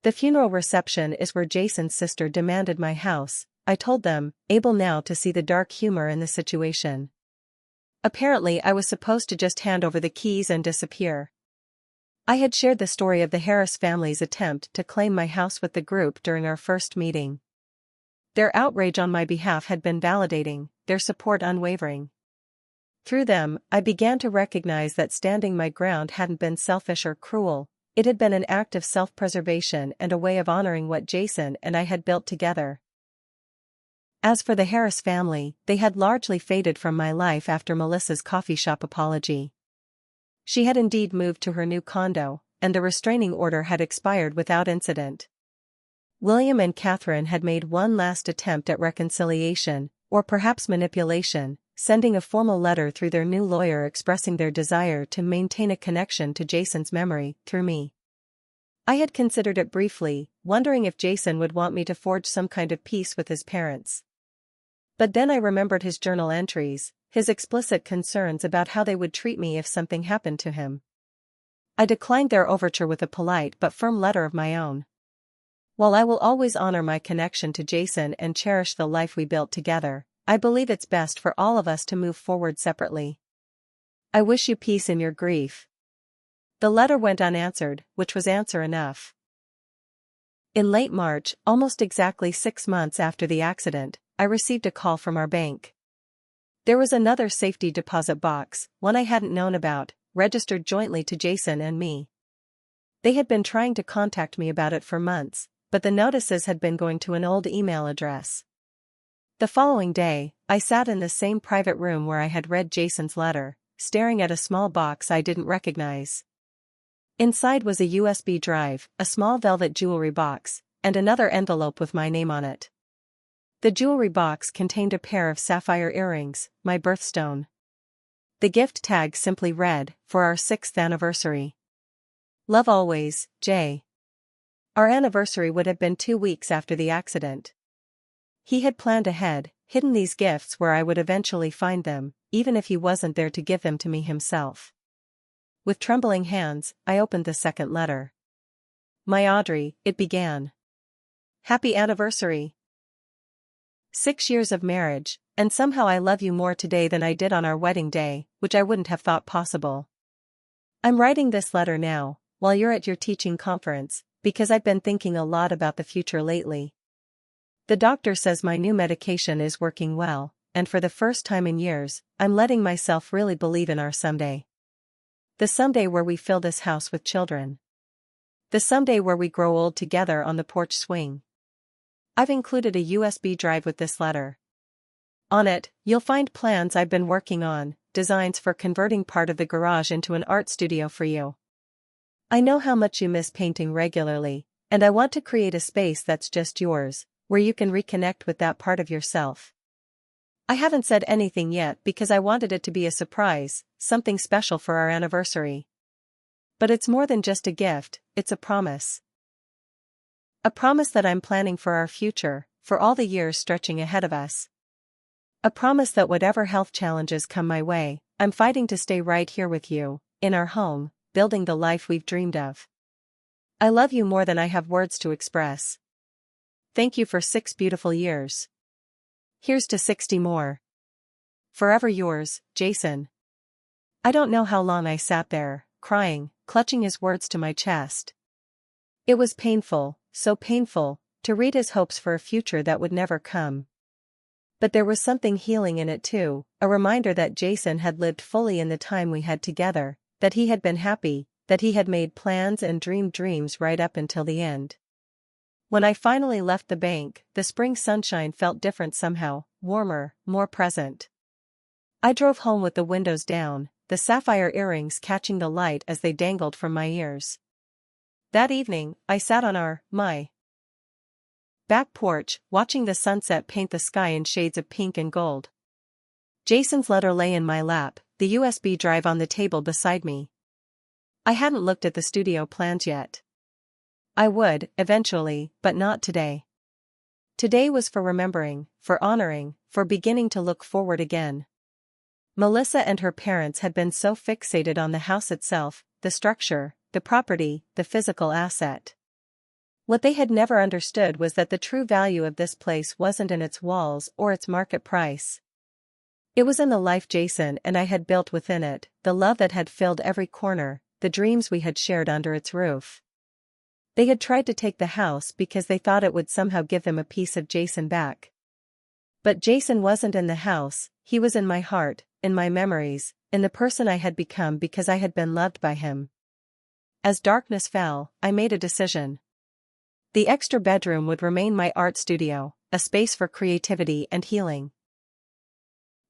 The funeral reception is where Jason's sister demanded my house, I told them, able now to see the dark humor in the situation. Apparently I was supposed to just hand over the keys and disappear. I had shared the story of the Harris family's attempt to claim my house with the group during our first meeting. Their outrage on my behalf had been validating, their support unwavering. Through them, I began to recognize that standing my ground hadn't been selfish or cruel, it had been an act of self-preservation and a way of honoring what Jason and I had built together. As for the Harris family, they had largely faded from my life after Melissa's coffee shop apology. She had indeed moved to her new condo, and the restraining order had expired without incident. William and Catherine had made one last attempt at reconciliation, or perhaps manipulation, sending a formal letter through their new lawyer expressing their desire to maintain a connection to Jason's memory, through me. I had considered it briefly, wondering if Jason would want me to forge some kind of peace with his parents. But then I remembered his journal entries, his explicit concerns about how they would treat me if something happened to him. I declined their overture with a polite but firm letter of my own. While I will always honor my connection to Jason and cherish the life we built together, I believe it's best for all of us to move forward separately. I wish you peace in your grief. The letter went unanswered, which was answer enough. In late March, almost exactly 6 months after the accident, I received a call from our bank. There was another safety deposit box, one I hadn't known about, registered jointly to Jason and me. They had been trying to contact me about it for months, but the notices had been going to an old email address. The following day, I sat in the same private room where I had read Jason's letter, staring at a small box I didn't recognize. Inside was a USB drive, a small velvet jewelry box, and another envelope with my name on it. The jewelry box contained a pair of sapphire earrings, my birthstone. The gift tag simply read, "For our 6th anniversary. Love always, Jay." Our anniversary would have been 2 weeks after the accident. He had planned ahead, hidden these gifts where I would eventually find them, even if he wasn't there to give them to me himself. With trembling hands, I opened the second letter. "My Audrey," it began. "Happy anniversary. 6 years of marriage, and somehow I love you more today than I did on our wedding day, which I wouldn't have thought possible. I'm writing this letter now, while you're at your teaching conference, because I've been thinking a lot about the future lately. The doctor says my new medication is working well, and for the first time in years, I'm letting myself really believe in our someday. The someday where we fill this house with children. The someday where we grow old together on the porch swing." I've included a USB drive with this letter. On it, you'll find plans I've been working on, designs for converting part of the garage into an art studio for you. I know how much you miss painting regularly, and I want to create a space that's just yours, where you can reconnect with that part of yourself. I haven't said anything yet because I wanted it to be a surprise, something special for our anniversary. But it's more than just a gift, it's a promise. A promise that I'm planning for our future, for all the years stretching ahead of us. A promise that whatever health challenges come my way, I'm fighting to stay right here with you, in our home, building the life we've dreamed of. I love you more than I have words to express. Thank you for 6 beautiful years. Here's to 60 more. Forever yours, Jason." I don't know how long I sat there, crying, clutching his words to my chest. It was painful, so painful, to read his hopes for a future that would never come. But there was something healing in it too, a reminder that Jason had lived fully in the time we had together, that he had been happy, that he had made plans and dreamed dreams right up until the end. When I finally left the bank, the spring sunshine felt different somehow, warmer, more present. I drove home with the windows down, the sapphire earrings catching the light as they dangled from my ears. That evening, I sat on my back porch, watching the sunset paint the sky in shades of pink and gold. Jason's letter lay in my lap, the USB drive on the table beside me. I hadn't looked at the studio plans yet. I would, eventually, but not today. Today was for remembering, for honoring, for beginning to look forward again. Melissa and her parents had been so fixated on the house itself, the structure, the property, the physical asset. What they had never understood was that the true value of this place wasn't in its walls or its market price. It was in the life Jason and I had built within it, the love that had filled every corner, the dreams we had shared under its roof. They had tried to take the house because they thought it would somehow give them a piece of Jason back. But Jason wasn't in the house, he was in my heart, in my memories, in the person I had become because I had been loved by him. As darkness fell, I made a decision. The extra bedroom would remain my art studio, a space for creativity and healing.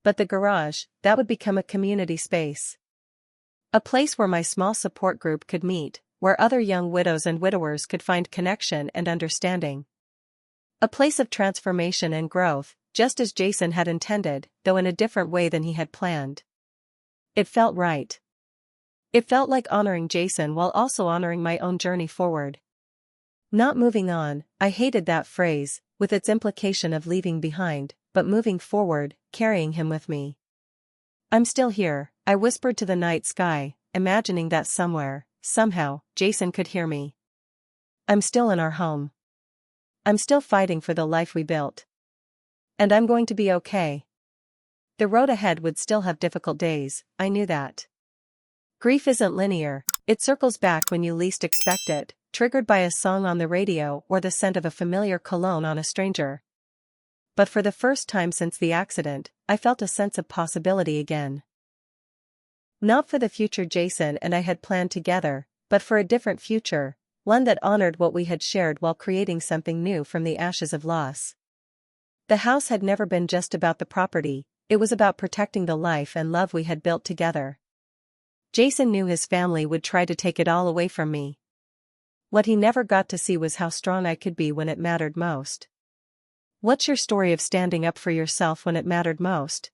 But the garage, that would become a community space. A place where my small support group could meet, where other young widows and widowers could find connection and understanding. A place of transformation and growth, just as Jason had intended, though in a different way than he had planned. It felt right. It felt like honoring Jason while also honoring my own journey forward. Not moving on, I hated that phrase, with its implication of leaving behind, but moving forward, carrying him with me. I'm still here, I whispered to the night sky, imagining that somewhere, somehow, Jason could hear me. I'm still in our home. I'm still fighting for the life we built. And I'm going to be okay. The road ahead would still have difficult days, I knew that. Grief isn't linear, it circles back when you least expect it, triggered by a song on the radio or the scent of a familiar cologne on a stranger. But for the first time since the accident, I felt a sense of possibility again. Not for the future Jason and I had planned together, but for a different future, one that honored what we had shared while creating something new from the ashes of loss. The house had never been just about the property, it was about protecting the life and love we had built together. Jason knew his family would try to take it all away from me. What he never got to see was how strong I could be when it mattered most. What's your story of standing up for yourself when it mattered most?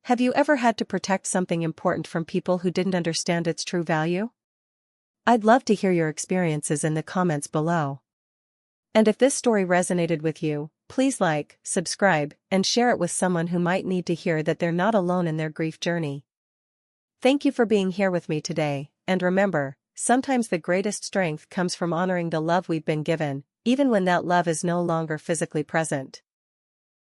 Have you ever had to protect something important from people who didn't understand its true value? I'd love to hear your experiences in the comments below. And if this story resonated with you, please like, subscribe, and share it with someone who might need to hear that they're not alone in their grief journey. Thank you for being here with me today, and remember, sometimes the greatest strength comes from honoring the love we've been given, even when that love is no longer physically present.